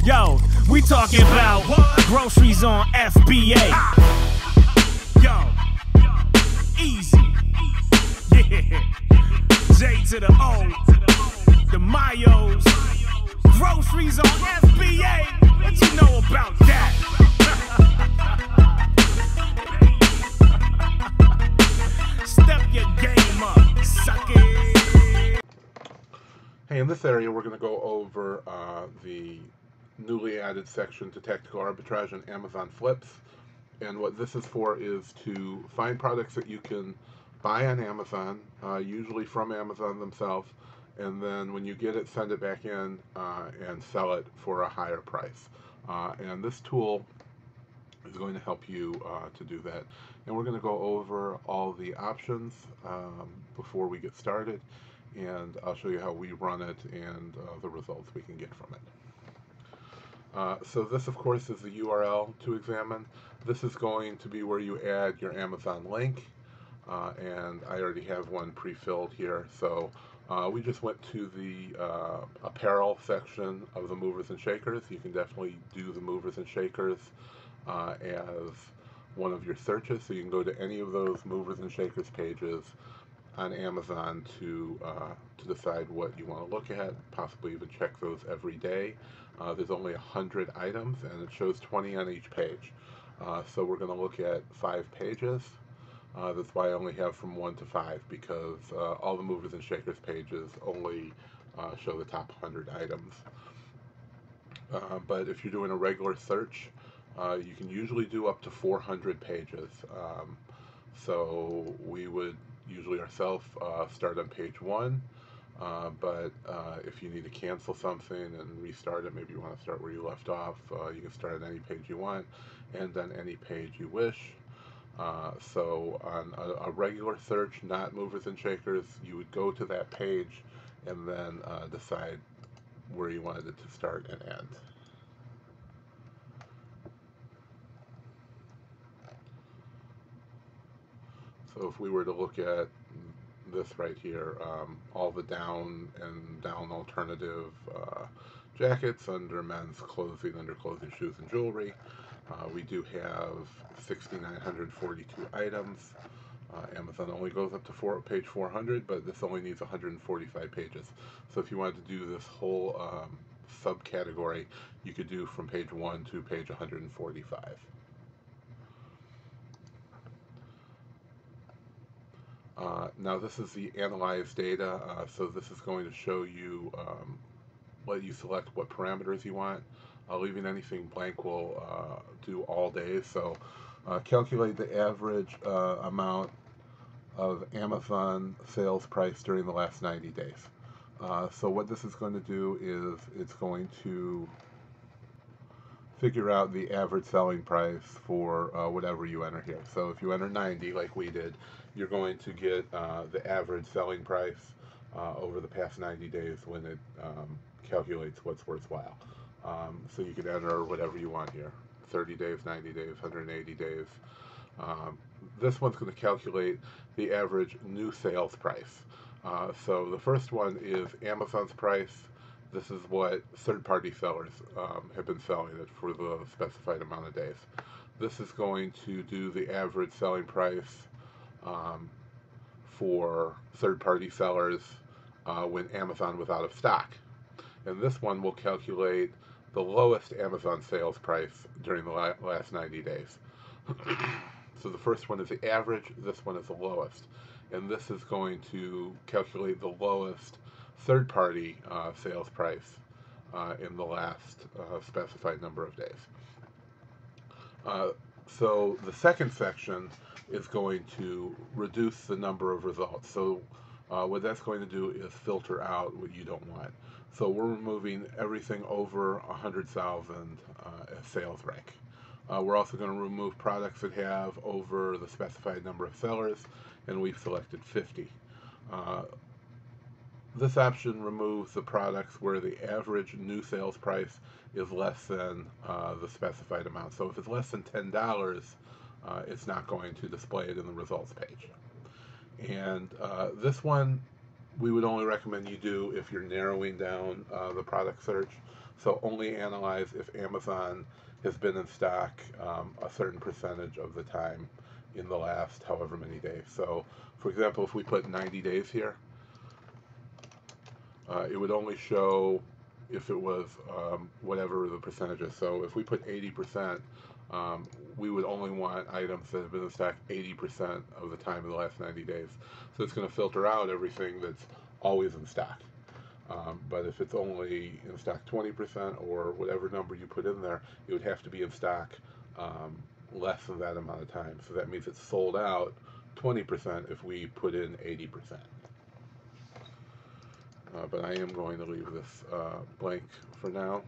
Yo, we talking about groceries on FBA. Yo, easy. Yeah. J to the O, the Mayos. Groceries on FBA. What you know about that? Step your game up, suck it. Hey, in this area we're going to go over the newly added section to Tactical Arbitrage on Amazon Flips. And what this is for is to find products that you can buy on Amazon, usually from Amazon themselves, and then when you get it, send it back in and sell it for a higher price. And this tool is going to help you to do that. And we're going to go over all the options before we get started, and I'll show you how we run it and the results we can get from it. So this, of course, is the URL to examine. This is going to be where you add your Amazon link, and I already have one pre-filled here. So we just went to the apparel section of the movers and shakers. You can definitely do the movers and shakers as one of your searches. So you can go to any of those movers and shakers pages on Amazon to decide what you want to look at, possibly even check those every day. There's only 100 items, and it shows 20 on each page. So we're going to look at 5 pages. That's why I only have from 1 to 5, because all the movers and shakers pages only show the top 100 items. But if you're doing a regular search, you can usually do up to 400 pages. So we would usually ourselves start on page 1, but if you need to cancel something and restart it, maybe you want to start where you left off, you can start on any page you want and then any page you wish. So on a regular search, not movers and shakers, you would go to that page and then decide where you wanted it to start and end. So if we were to look at this right here, all the down and down alternative jackets under men's clothing, under clothing, shoes, and jewelry, we do have 6,942 items. Amazon only goes up to page 400, but this only needs 145 pages. So if you wanted to do this whole subcategory, you could do from page 1 to page 145. Now this is the analyzed data, so this is going to show you, let you select what parameters you want. Leaving anything blank will do all days. So calculate the average amount of Amazon sales price during the last 90 days. So what this is going to do is it's going to figure out the average selling price for whatever you enter here. So if you enter 90 like we did, you're going to get the average selling price over the past 90 days when it calculates what's worthwhile. So you can enter whatever you want here, 30 days, 90 days, 180 days. This one's going to calculate the average new sales price. So the first one is Amazon's price. This is what third-party sellers have been selling it for the specified amount of days. This is going to do the average selling price for third-party sellers when Amazon was out of stock. And this one will calculate the lowest Amazon sales price during the last 90 days. So the first one is the average, this one is the lowest. And this is going to calculate the lowest third-party sales price in the last specified number of days. So the second section is going to reduce the number of results. So what that's going to do is filter out what you don't want. So we're removing everything over 100,000 as sales rank. We're also going to remove products that have over the specified number of sellers, and we've selected 50. This option removes the products where the average new sales price is less than the specified amount. So if it's less than $10, it's not going to display it in the results page. And this one we would only recommend you do if you're narrowing down the product search. So only analyze if Amazon has been in stock a certain percentage of the time in the last however many days. So, for example, if we put 90 days here, it would only show if it was whatever the percentage is. So if we put 80%, we would only want items that have been in stock 80% of the time in the last 90 days. So it's going to filter out everything that's always in stock. But if it's only in stock 20% or whatever number you put in there, it would have to be in stock less than that amount of time. So that means it's sold out 20% if we put in 80%. But I am going to leave this blank for now.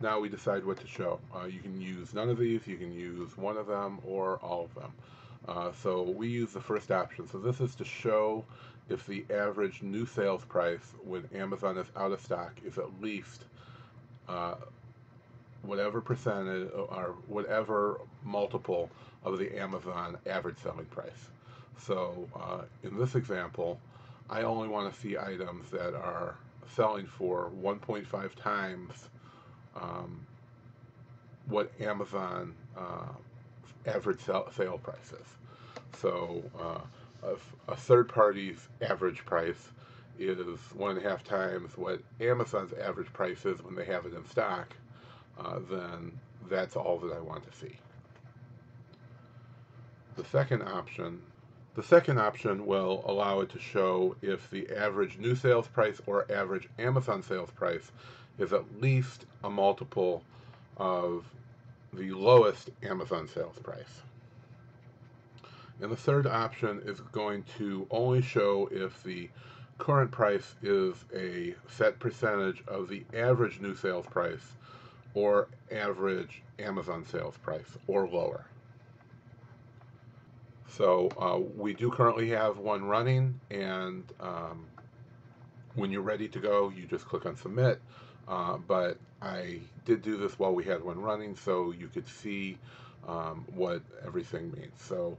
Now we decide what to show. You can use none of these, you can use one of them, or all of them. So we use the first option. So this is to show if the average new sales price when Amazon is out of stock is at least whatever percentage or whatever multiple of the Amazon average selling price. So in this example, I only want to see items that are selling for 1.5 times what Amazon average sale price is. So a third party's average price is 1.5 times what Amazon's average price is when they have it in stock, then that's all that I want to see. The second option will allow it to show if the average new sales price or average Amazon sales price is at least a multiple of the lowest Amazon sales price. And the third option is going to only show if the current price is a set percentage of the average new sales price or average Amazon sales price or lower. So we do currently have one running, and when you're ready to go, you just click on submit. But I did do this while we had one running, so you could see what everything means. So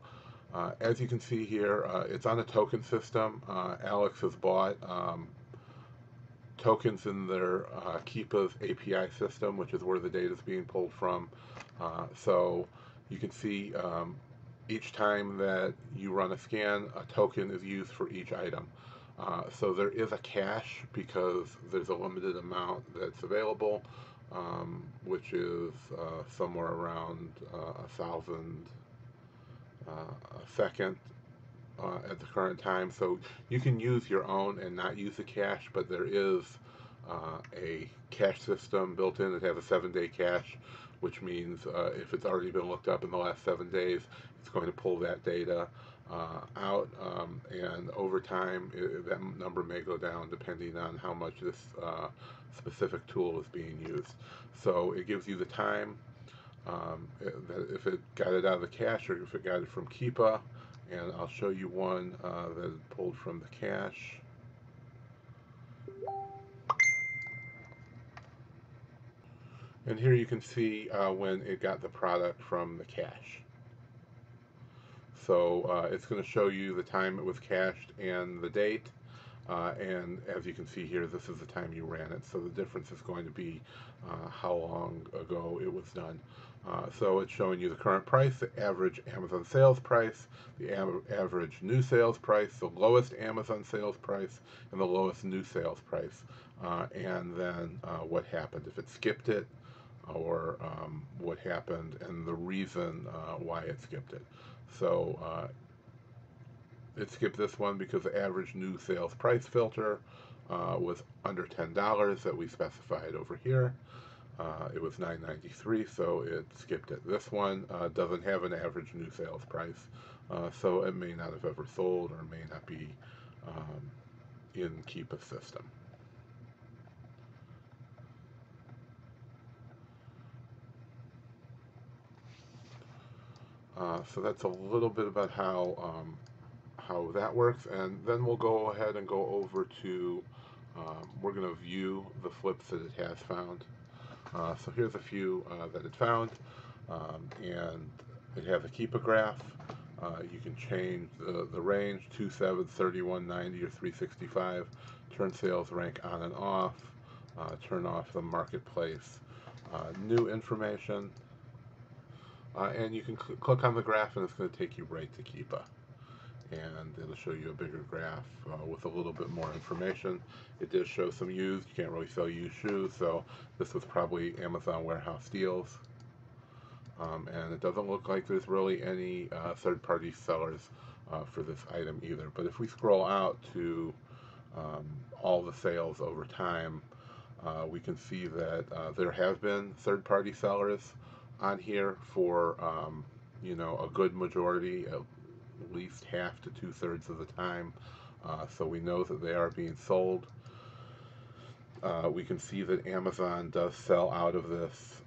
as you can see here, it's on a token system. Alex has bought tokens in their Keepa's API system, which is where the data is being pulled from. So you can see each time that you run a scan, a token is used for each item. So there is a cache because there's a limited amount that's available, which is somewhere around 1,000 a second at the current time. So you can use your own and not use the cache, but there is a cache system built in. It has a 7-day cache, which means if it's already been looked up in the last 7 days, it's going to pull that data out, and over time that number may go down depending on how much this specific tool is being used. So it gives you the time, if it got it out of the cache or if it got it from Keepa, and I'll show you one that is pulled from the cache. And here you can see when it got the product from the cache. So it's going to show you the time it was cached and the date, and as you can see here, this is the time you ran it. So the difference is going to be how long ago it was done. So it's showing you the current price, the average Amazon sales price, the average new sales price, the lowest Amazon sales price, and the lowest new sales price, and then what happened, if it skipped it, or what happened and the reason why it skipped it. So it skipped this one because the average new sales price filter was under $10 that we specified over here. It was $9.93, so it skipped it. This one doesn't have an average new sales price, so it may not have ever sold or may not be in Keepa's system. So that's a little bit about how that works, and then we'll go ahead and go over to, we're going to view the flips that it has found. So here's a few that it found, and it has a Keepa graph. You can change the range, 27, 31, 90, or 365. Turn sales rank on and off. Turn off the marketplace. New information. And you can click on the graph and it's going to take you right to Keepa. And it'll show you a bigger graph with a little bit more information. It does show some used. You can't really sell used shoes, so this was probably Amazon warehouse deals. And it doesn't look like there's really any third-party sellers for this item either. But if we scroll out to all the sales over time, we can see that there have been third-party sellers on here for you know, a good majority, at least half to 2/3 of the time. So we know that they are being sold. We can see that Amazon does sell out of this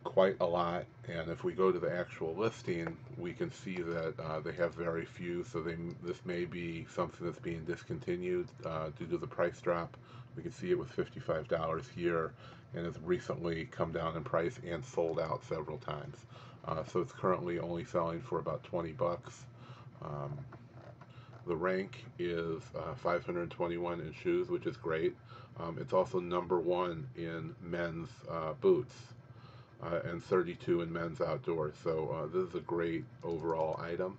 quite a lot, and if we go to the actual listing, we can see that they have very few, so this may be something that's being discontinued due to the price drop. We can see it was $55 here, and has recently come down in price and sold out several times. So it's currently only selling for about 20 bucks. The rank is 521 in shoes, which is great. It's also #1 in men's boots and 32 in men's outdoors. So this is a great overall item.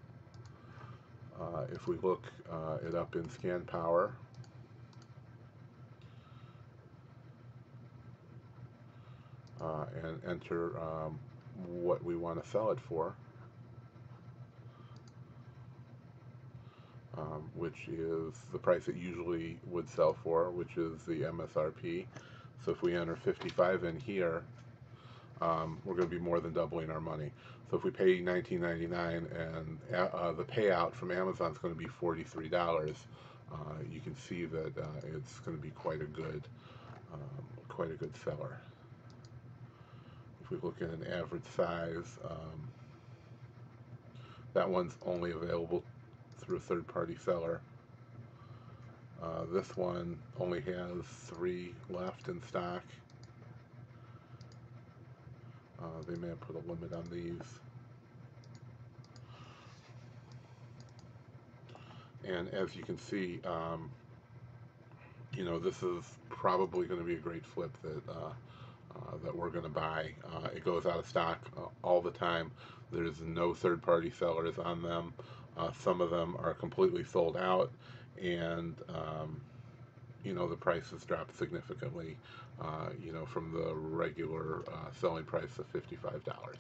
If we look it up in Scan Power, and enter what we want to sell it for, which is the price it usually would sell for, which is the MSRP. So if we enter 55 in here, we're going to be more than doubling our money. So if we pay $19.99 and the payout from Amazon is going to be $43, you can see that it's going to be quite a good seller. If we look at an average size, that one's only available through a third-party seller. This one only has 3 left in stock. They may have put a limit on these. And as you can see, you know, this is probably going to be a great flip that we're going to buy. It goes out of stock all the time. There's no third-party sellers on them. Some of them are completely sold out, and you know, the price has dropped significantly, you know, from the regular selling price of $55.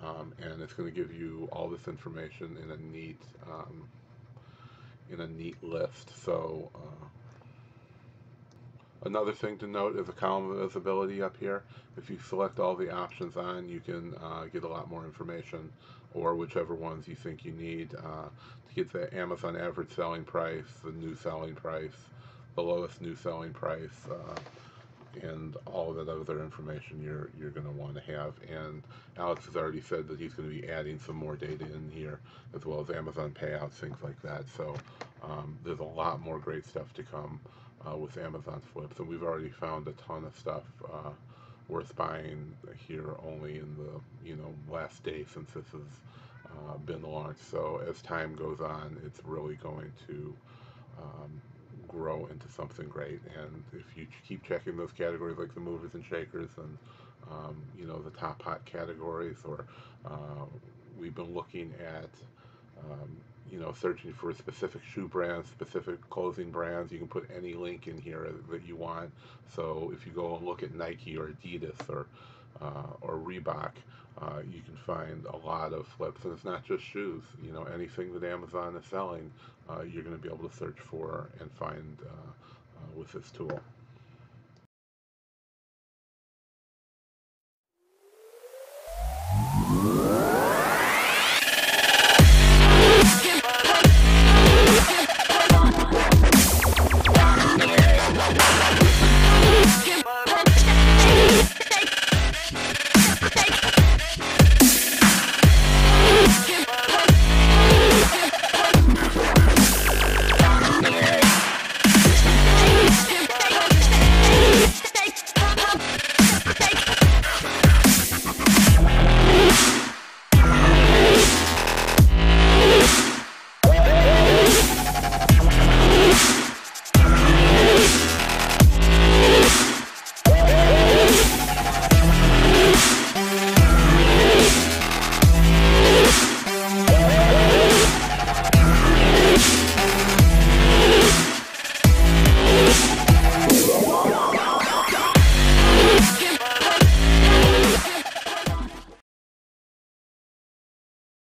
And it's going to give you all this information in a neat list. So another thing to note is the column visibility up here. If you select all the options on, you can get a lot more information, or whichever ones you think you need to get the Amazon average selling price, the new selling price, the lowest new selling price, and all of that other information you're going to want to have. And Alex has already said that he's going to be adding some more data in here, as well as Amazon payouts, things like that. So there's a lot more great stuff to come with Amazon flips, and we've already found a ton of stuff worth buying here only in the, you know, last day since this has been launched. So as time goes on, it's really going to grow into something great. And if you keep checking those categories like the movers and shakers and you know, the top hot categories, or we've been looking at you know, searching for specific shoe brands, specific clothing brands. You can put any link in here that you want. So if you go and look at Nike or Adidas or Reebok, you can find a lot of flips. And it's not just shoes. You know, anything that Amazon is selling, you're going to be able to search for and find with this tool.